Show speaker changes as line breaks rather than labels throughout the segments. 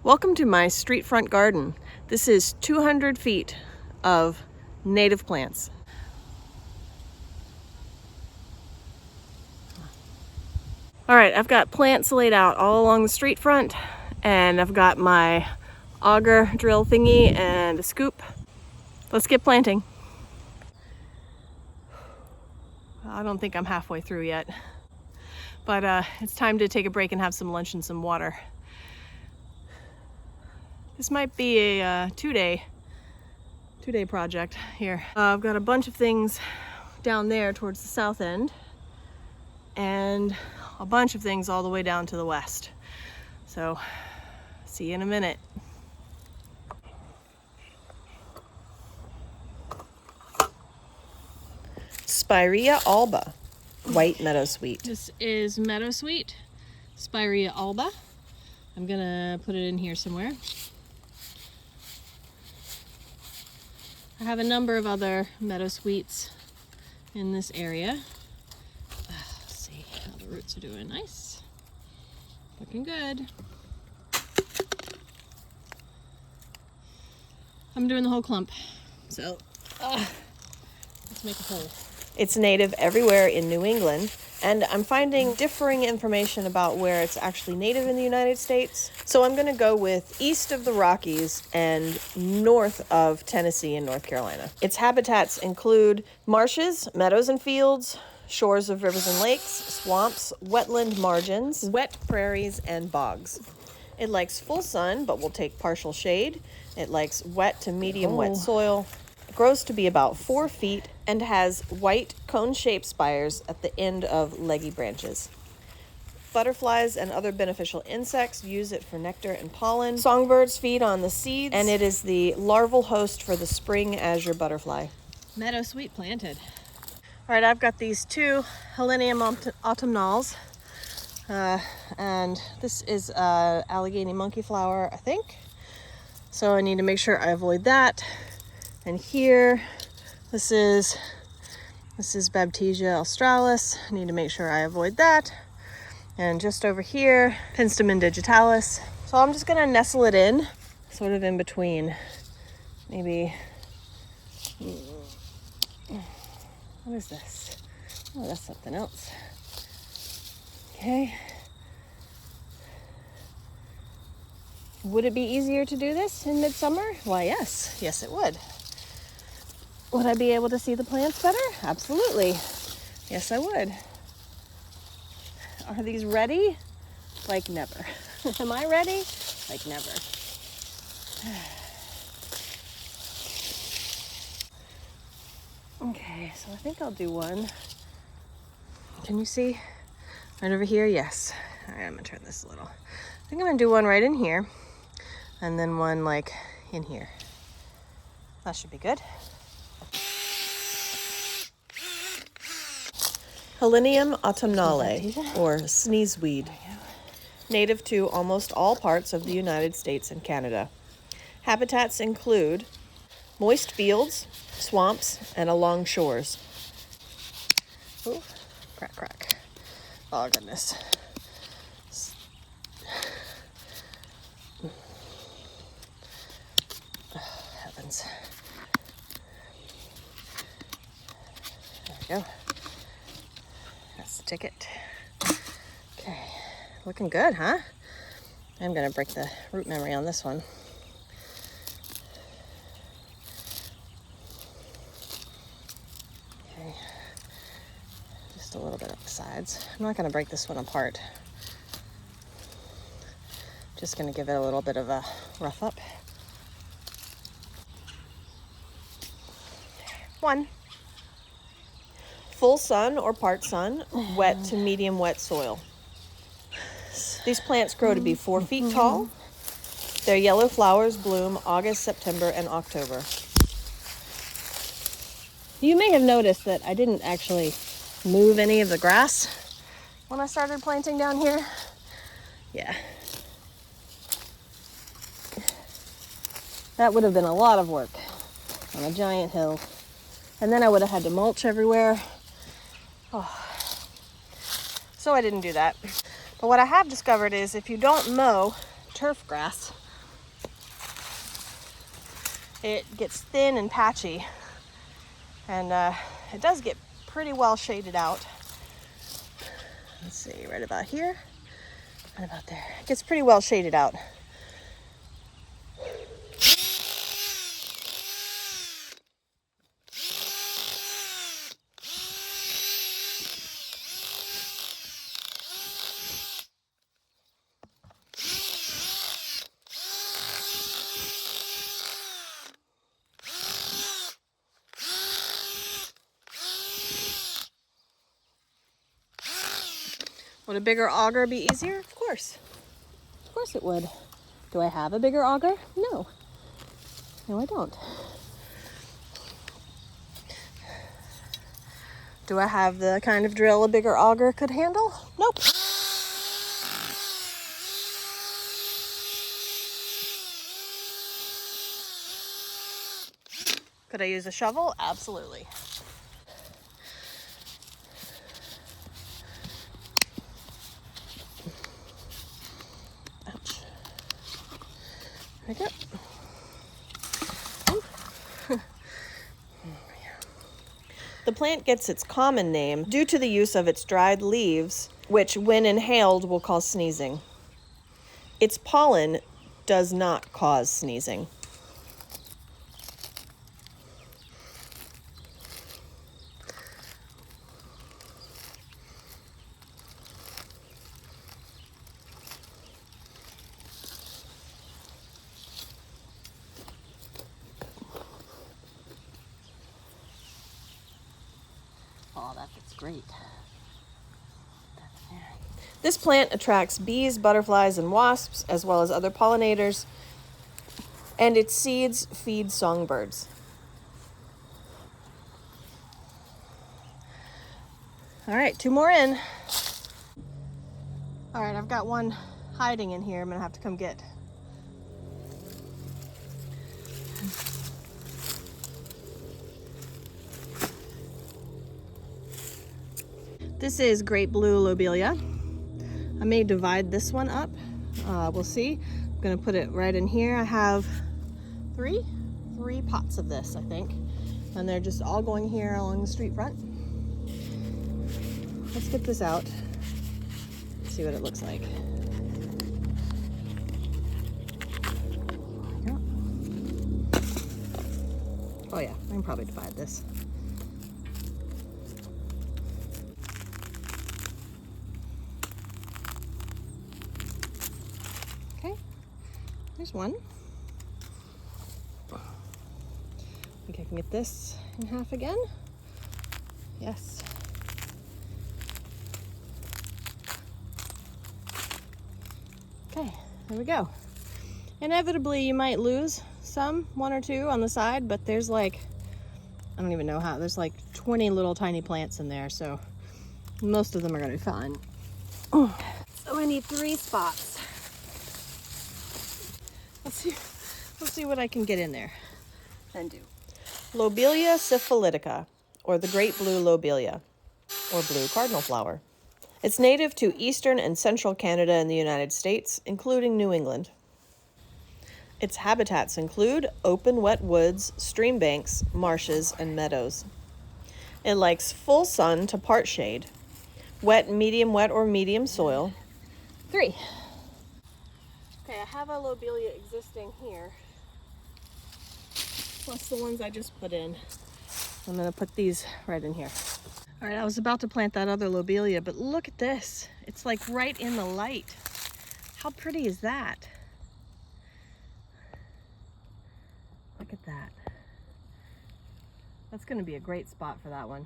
Welcome to my street front garden. This is 200 feet of native plants. All right, I've got plants laid out all along the street front, and I've got my auger drill thingy and a scoop. Let's get planting. I don't think I'm halfway through yet, but it's time to take a break and have some lunch and some water. This might be a two-day project here. I've got a bunch of things down there towards the south end and a bunch of things all the way down to the west. So, see you in a minute. Spirea alba, white meadowsweet. This is meadowsweet, Spirea alba. I'm gonna put it in here somewhere. I have a number of other meadowsweets in this area. Let's see how the roots are doing. Nice. Looking good. I'm doing the whole clump. So, let's make a hole. It's native everywhere in New England, and I'm finding differing information about where it's actually native in the United States. So I'm going to go with east of the Rockies and north of Tennessee and North Carolina. Its habitats include marshes, meadows and fields, shores of rivers and lakes, swamps, wetland margins, wet prairies, and bogs. It likes full sun, but will take partial shade. It likes wet to medium wet soil. It grows to be about 4 feet and has white cone-shaped spires at the end of leggy branches. Butterflies and other beneficial insects use it for nectar and pollen. Songbirds feed on the seeds, and it is the larval host for the spring azure butterfly. Meadowsweet planted. All right, I've got these two Helenium autumnales, and this is Allegheny monkey flower, I think. So I need to make sure I avoid that. And here, this is Baptisia australis. I need to make sure I avoid that. And just over here, Penstemon digitalis. So I'm just gonna nestle it in, sort of in between. Maybe, what is this? Oh, that's something else. Okay. Would it be easier to do this in midsummer? Why, yes. Yes, it would. Would I be able to see the plants better? Absolutely. Yes, I would. Are these ready? Like never. Am I ready? Like never. Okay, so I think I'll do one. Can you see? Right over here? Yes. All right, I'm gonna turn this a little. I think I'm gonna do one right in here, and then one like in here. That should be good. Helenium autumnale, or sneezeweed, native to almost all parts of the United States and Canada. Habitats include moist fields, swamps, and along shores. Ooh, crack, crack. Oh, goodness. Oh, heavens. There we go. That's the ticket. Okay, looking good, huh? I'm gonna break the root memory on this one. Okay, just a little bit up the sides. I'm not gonna break this one apart. Just gonna give it a little bit of a rough up. One. Full sun or part sun, wet to medium wet soil. These plants grow to be 4 feet tall. Their yellow flowers bloom August, September, and October. You may have noticed that I didn't actually move any of the grass when I started planting down here. Yeah. That would have been a lot of work on a giant hill. And then I would have had to mulch everywhere. Oh. So I didn't do that. But what I have discovered is if you don't mow turf grass it gets thin and patchy. And it does get pretty well shaded out. Let's see, right about here, right about there. It gets pretty well shaded out. Would a bigger auger be easier? Of course. Of course it would. Do I have a bigger auger? No. No, I don't. Do I have the kind of drill a bigger auger could handle? Nope. Could I use a shovel? Absolutely. Ouch. There we go. The plant gets its common name due to the use of its dried leaves, which when inhaled will cause sneezing. Its pollen does not cause sneezing. Oh, that fits great. This plant attracts bees, butterflies, and wasps, as well as other pollinators, and its seeds feed songbirds. All right, 2 more in. All right, I've got one hiding in here I'm gonna have to come get. This is great blue lobelia. I may divide this one up. We'll see. I'm gonna put it right in here. I have three pots of this, I think. And they're just all going here along the street front. Let's get this out. See what it looks like. Oh yeah, I can probably divide this. Okay, there's one. I think I can get this in half again. Yes. Okay, there we go. Inevitably, you might lose some, 1 or 2 on the side, but there's like, I don't even know how, there's like 20 little tiny plants in there, so most of them are gonna be fine. Oh. So I need 3 spots. Let's see what I can get in there and do. Lobelia syphilitica, or the great blue lobelia, or blue cardinal flower. It's native to eastern and central Canada and the United States, including New England. Its habitats include open wet woods, stream banks, marshes, and meadows. It likes full sun to part shade, wet, or medium soil. 3. Okay, I have a lobelia existing here, plus the ones I just put in. I'm gonna put these right in here. All right, I was about to plant that other lobelia, but look at this. It's like right in the light. How pretty is that? Look at that. That's gonna be a great spot for that one.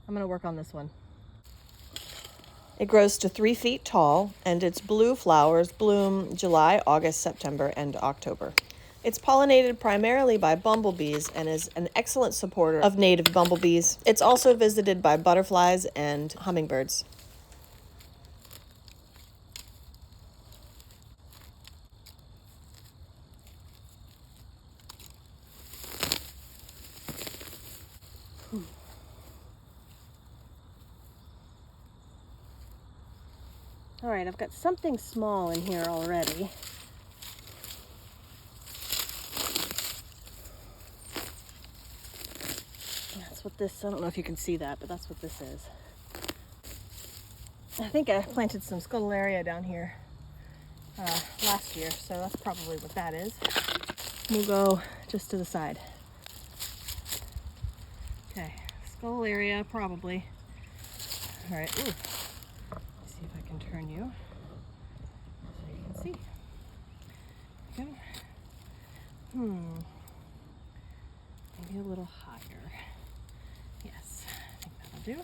I'm gonna work on this one. It grows to 3 feet tall, and its blue flowers bloom July, August, September, and October. It's pollinated primarily by bumblebees and is an excellent supporter of native bumblebees. It's also visited by butterflies and hummingbirds. All right, I've got something small in here already. that's what this, I don't know if you can see that, but that's what this is. I think I planted some Scutellaria down here last year, so that's probably what that is. We'll go just to the side. Okay, Scutellaria probably. All right, ooh. Let's see if I can turn you so you can see. There we go. Maybe a little higher. Yes, I think that'll do.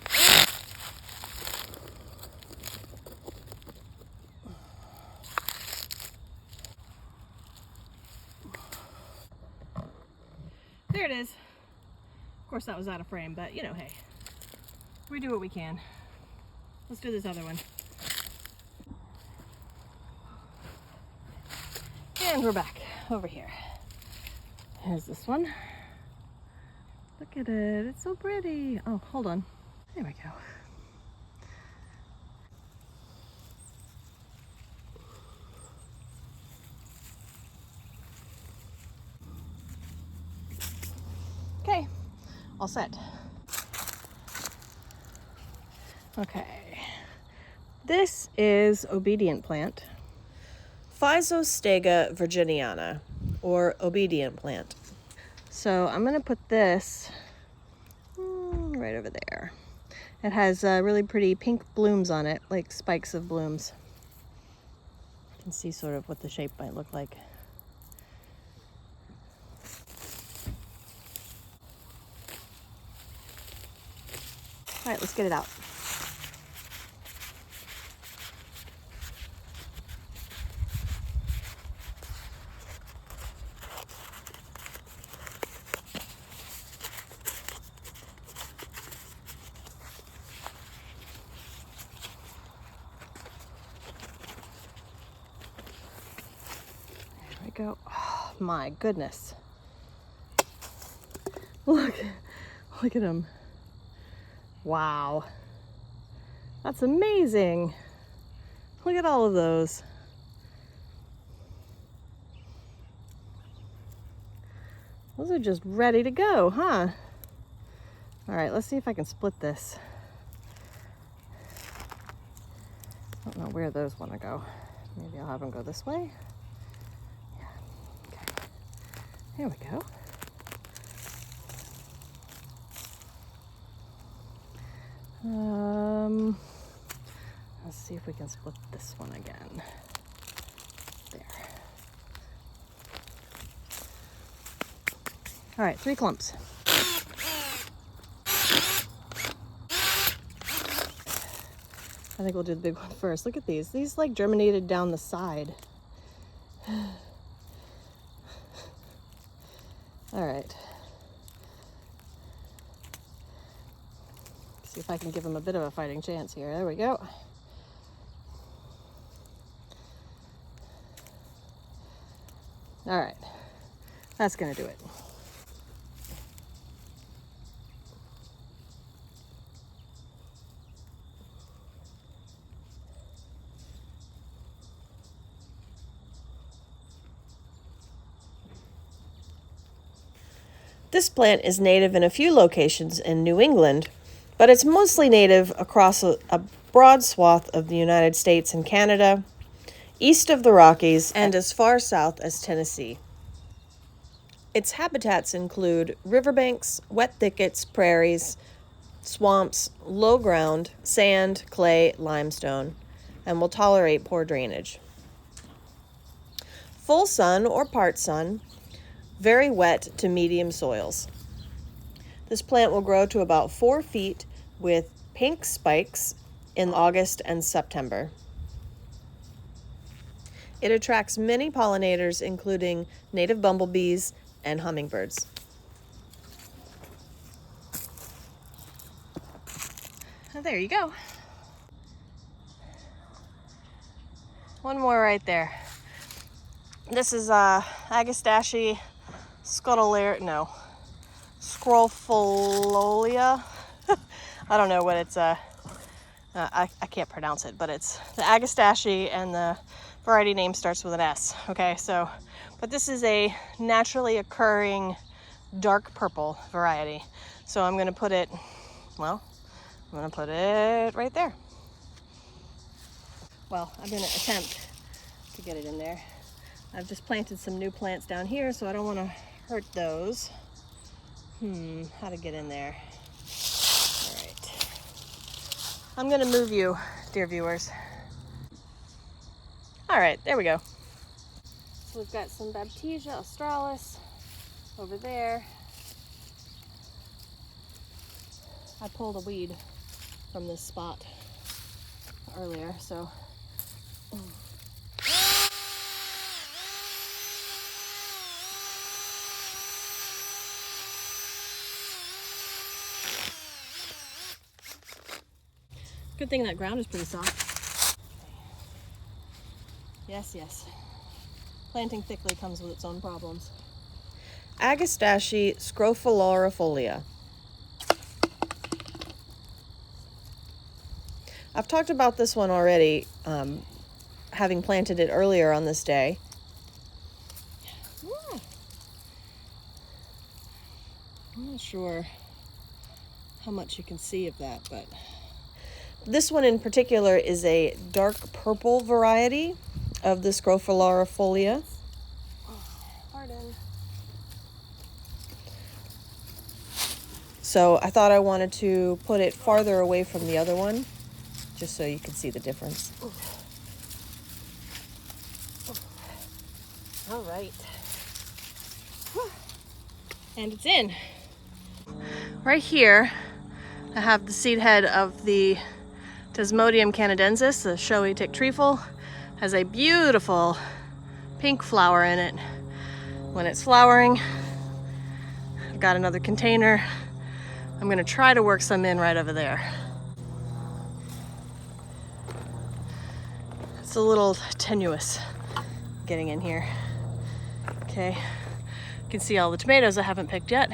There it is. Of course that was out of frame, but you know, hey, we do what we can. Let's do this other one. And we're back over here. Here's this one. Look at it, it's so pretty. Oh, hold on. There we go. Okay, all set. Okay, this is obedient plant. Physostega virginiana, or obedient plant. So I'm gonna put this right over there. It has really pretty pink blooms on it, like spikes of blooms. You can see sort of what the shape might look like. All right, let's get it out. There we go. Oh my goodness. Look at him. Wow. That's amazing. Look at all of those. Those are just ready to go, huh? All right, let's see if I can split this. I don't know where those want to go. Maybe I'll have them go this way. Yeah, okay. There we go. Let's see if we can split this one again. There. All right, 3 clumps. I think we'll do the big one first. Look at these. These like germinated down the side. All right. See if I can give them a bit of a fighting chance here. There we go. All right, that's gonna do it. This plant is native in a few locations in New England, but it's mostly native across a broad swath of the United States and Canada, east of the Rockies, and as far south as Tennessee. Its habitats include riverbanks, wet thickets, prairies, swamps, low ground, sand, clay, limestone, and will tolerate poor drainage. Full sun or part sun, very wet to medium soils. This plant will grow to about 4 feet with pink spikes in August and September. It attracts many pollinators, including native bumblebees and hummingbirds. And there you go. One more right there. This is Agastache Scutellaria, Scrofololia. I don't know what it's, I can't pronounce it, but it's the Agastache, and the variety name starts with an S, okay? So, but this is a naturally occurring dark purple variety. So I'm gonna put it, well, I'm gonna put it right there. Well, I'm gonna attempt to get it in there. I've just planted some new plants down here, so I don't wanna hurt those. How to get in there? All right. I'm gonna move you, dear viewers. All right, there we go. So we've got some Baptisia australis over there. I pulled a weed from this spot earlier, so. Good thing that ground is pretty soft. Yes, yes. Planting thickly comes with its own problems. Agastache scrophularifolia. I've talked about this one already, having planted it earlier on this day. Yeah. I'm not sure how much you can see of that, but this one in particular is a dark purple variety of the scrophularifolia. Pardon. So I thought I wanted to put it farther away from the other one, just so you can see the difference. All right. And it's in. Right here, I have the seed head of the Desmodium canadensis, the showy tick trefoil. Has a beautiful pink flower in it. When it's flowering, I've got another container. I'm gonna try to work some in right over there. It's a little tenuous getting in here. Okay, you can see all the tomatoes I haven't picked yet.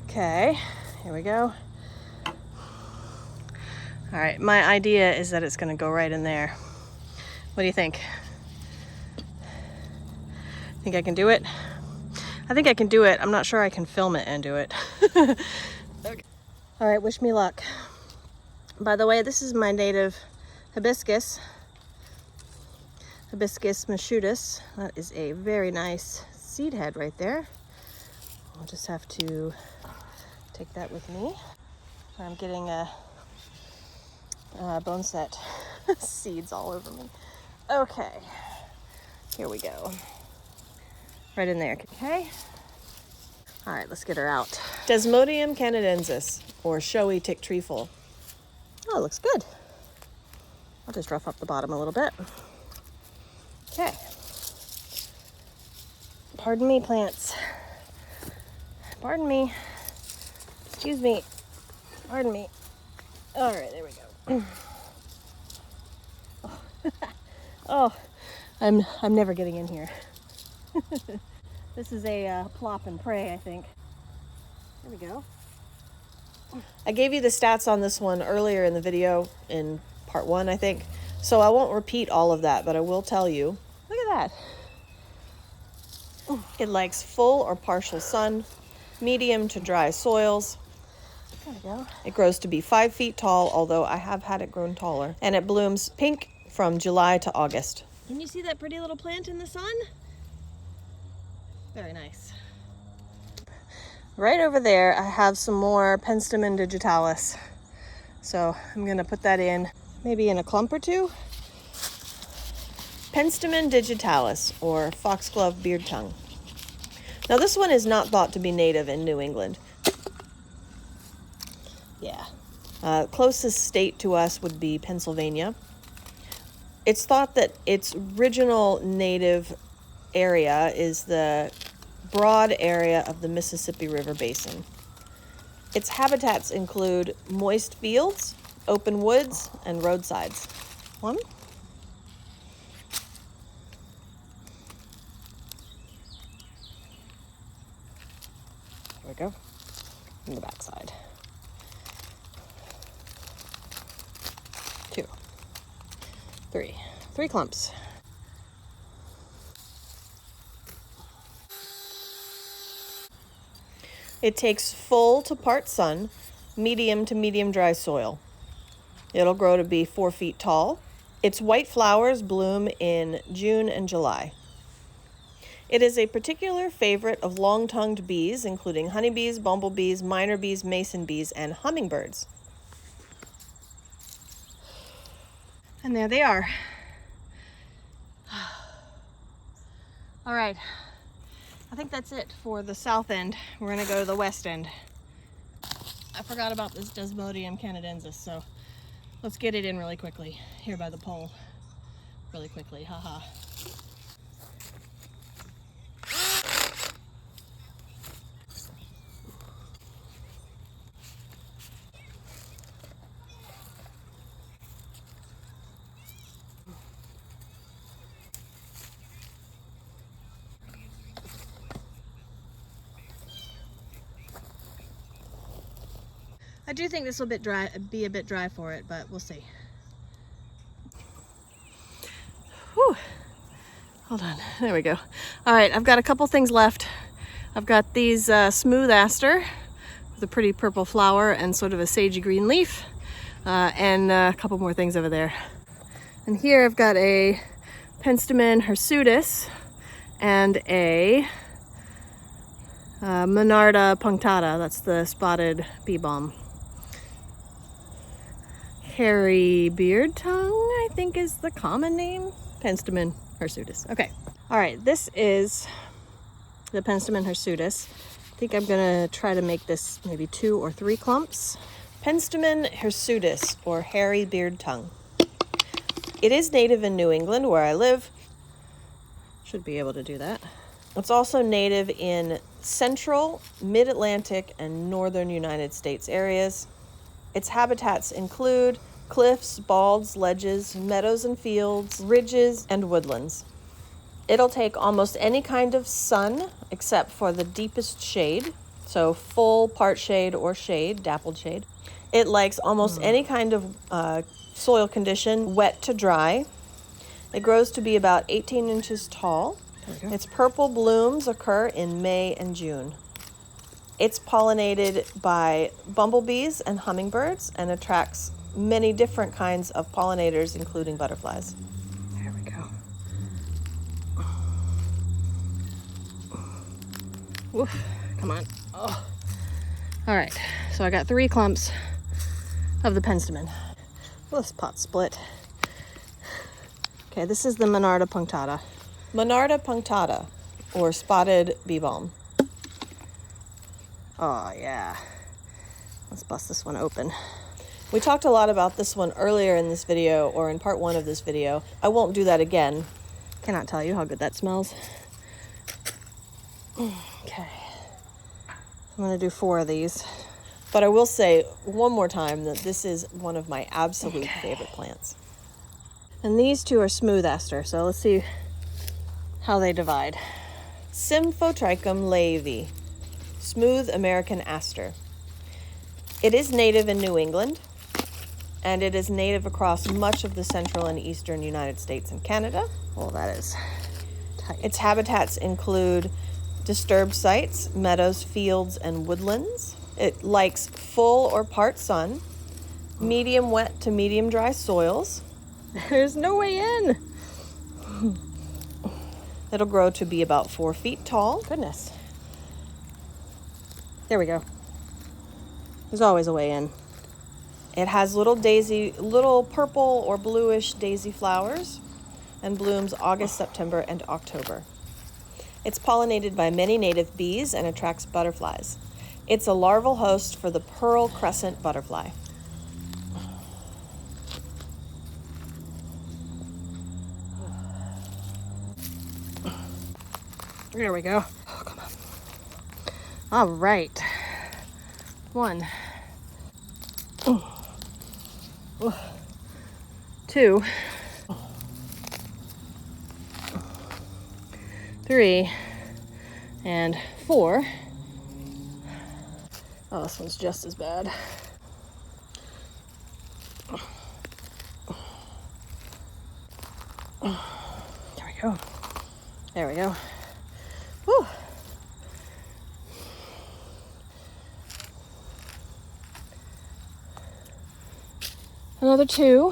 Okay, here we go. All right, my idea is that it's gonna go right in there. What do you think? Think I can do it? I think I can do it. I'm not sure I can film it and do it. Okay. All right, wish me luck. By the way, this is my native hibiscus. Hibiscus machutus. That is a very nice seed head right there. I'll just have to take that with me. I'm getting a bone set seeds all over me. Okay, here we go. Right in there, okay? All right, let's get her out. Desmodium canadensis, or showy tick trefoil. Oh, it looks good. I'll just rough up the bottom a little bit. Okay. Pardon me, plants. Pardon me. Excuse me. Pardon me. All right, there we go. Oh, I'm never getting in here. This is a plop and pray, I think. There we go. I gave you the stats on this one earlier in the video in part 1, I think. So I won't repeat all of that, but I will tell you. Look at that. It likes full or partial sun, medium to dry soils. There we go. It grows to be 5 feet tall, although I have had it grown taller. And it blooms pink from July to August. Can you see that pretty little plant in the sun? Very nice. Right over there, I have some more Penstemon digitalis. So I'm gonna put that in, maybe in a clump or two. Penstemon digitalis, or foxglove beard tongue. Now this one is not thought to be native in New England. Yeah. Closest state to us would be Pennsylvania. It's thought that its original native area is the broad area of the Mississippi River Basin. Its habitats include moist fields, open woods, and roadsides. One. There we go. On the back side. 2. 3. 3 clumps. It takes full to part sun, medium to medium dry soil. It'll grow to be 4 feet tall. Its white flowers bloom in June and July. It is a particular favorite of long-tongued bees, including honeybees, bumblebees, miner bees, mason bees, and hummingbirds. And there they are. All right, I think that's it for the south end. We're gonna go to the west end. I forgot about this Desmodium canadensis, so let's get it in really quickly here by the pole. Really quickly, haha. I do think this will be a bit dry for it, but we'll see. Whew. Hold on, there we go. All right, I've got a couple things left. I've got these smooth aster with a pretty purple flower and sort of a sagey green leaf, and a couple more things over there. And here I've got a Penstemon hirsutus and a Monarda punctata. That's the spotted bee balm. Hairy beard tongue, I think is the common name. Penstemon hirsutus. Okay. All right, this is the Penstemon hirsutus. I think I'm gonna try to make this maybe 2 or 3 clumps. Penstemon hirsutus, or hairy beard tongue. It is native in New England, where I live. Should be able to do that. It's also native in central, mid-Atlantic, and northern United States areas. Its habitats include cliffs, balds, ledges, meadows and fields, ridges, and woodlands. It'll take almost any kind of sun except for the deepest shade, so full part shade or shade, dappled shade. It likes almost any kind of soil condition, wet to dry. It grows to be about 18 inches tall. Its purple blooms occur in May and June. It's pollinated by bumblebees and hummingbirds and attracts many different kinds of pollinators, including butterflies. There we go. Woof, come on. Oh. All right, so I got 3 clumps of the Penstemon. Well, this pot's split. Okay, this is the Monarda punctata. Monarda punctata, or spotted bee balm. Oh yeah, let's bust this one open. We talked a lot about this one earlier in this video, or in part 1 of this video. I won't do that again. Cannot tell you how good that smells. Okay, I'm gonna do 4 of these. But I will say one more time that this is one of my absolute favorite plants. And these 2 are smooth aster, so let's see how they divide. Symphotrichum laevi, smooth American aster. It is native in New England, and it is native across much of the central and eastern United States and Canada. Well, that is tight. Its habitats include disturbed sites, meadows, fields, and woodlands. It likes full or part sun, medium wet to medium dry soils. There's no way in. It'll grow to be about 4 feet tall. Goodness. There we go. There's always a way in. It has little purple or bluish daisy flowers and blooms August, September, and October. It's pollinated by many native bees and attracts butterflies. It's a larval host for the pearl crescent butterfly. There we go. Oh, come on. All right. 1. 2. 3. And 4. Oh, this one's just as bad. There we go. There we go. Whew. another 2.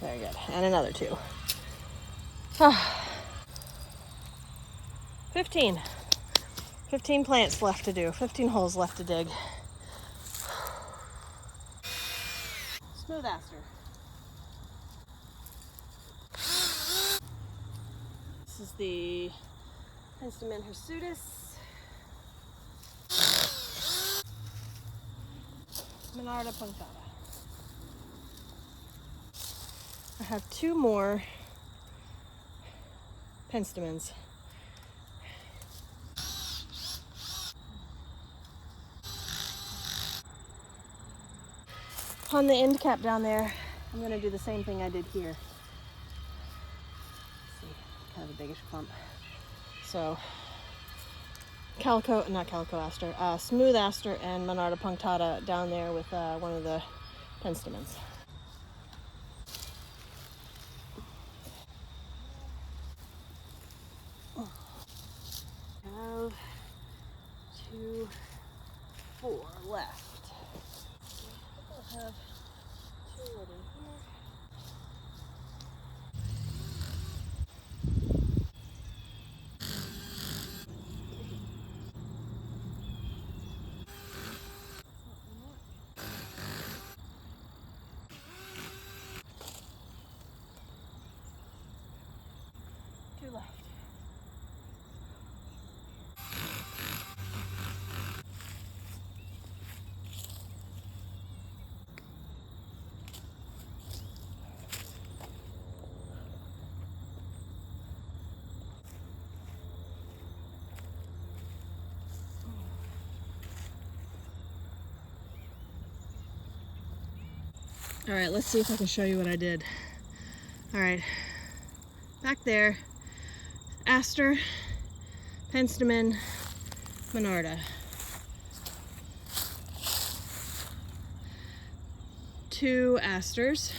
Very good. And another 2. 15. 15 plants left to do. 15 holes left to dig. Smooth aster. This is the Penstemon hirsutus. Monarda punctata. I have 2 more penstemons. On the end cap down there, I'm going to do the same thing I did here. Let's see, kind of a biggish clump. So, not calico aster, smooth aster and Monarda punctata down there with one of the penstemons. I have 2, 4 left. I'll have 2 right in here. Left. All right, let's see if I can show you what I did. All right, back there, aster, penstemon, Monarda. 2 asters,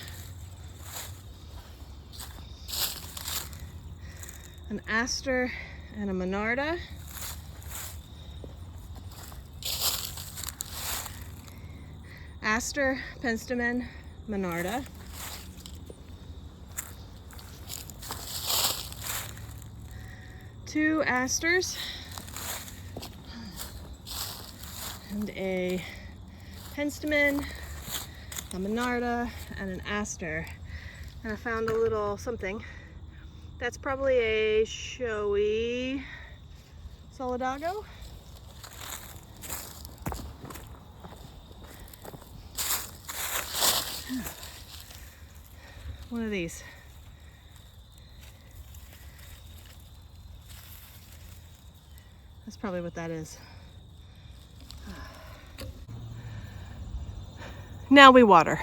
an aster and a Monarda, aster, penstemon, Monarda, two asters and a penstemon, a Monarda, and an aster. And I found a little something. That's probably a showy solidago. One of these. That's probably what that is. Now we water.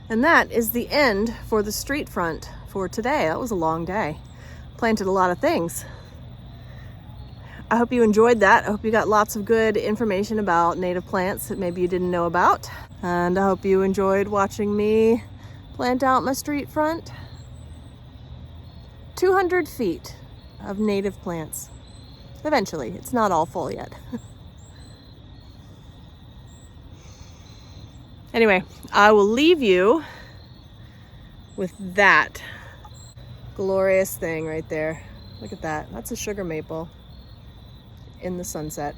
And that is the end for the street front for today. That was a long day. Planted a lot of things. I hope you enjoyed that. I hope you got lots of good information about native plants that maybe you didn't know about. And I hope you enjoyed watching me plant out my street front. 200 feet of native plants. Eventually, it's not all full yet. Anyway, I will leave you with that glorious thing right there. Look at that. That's a sugar maple in the sunset.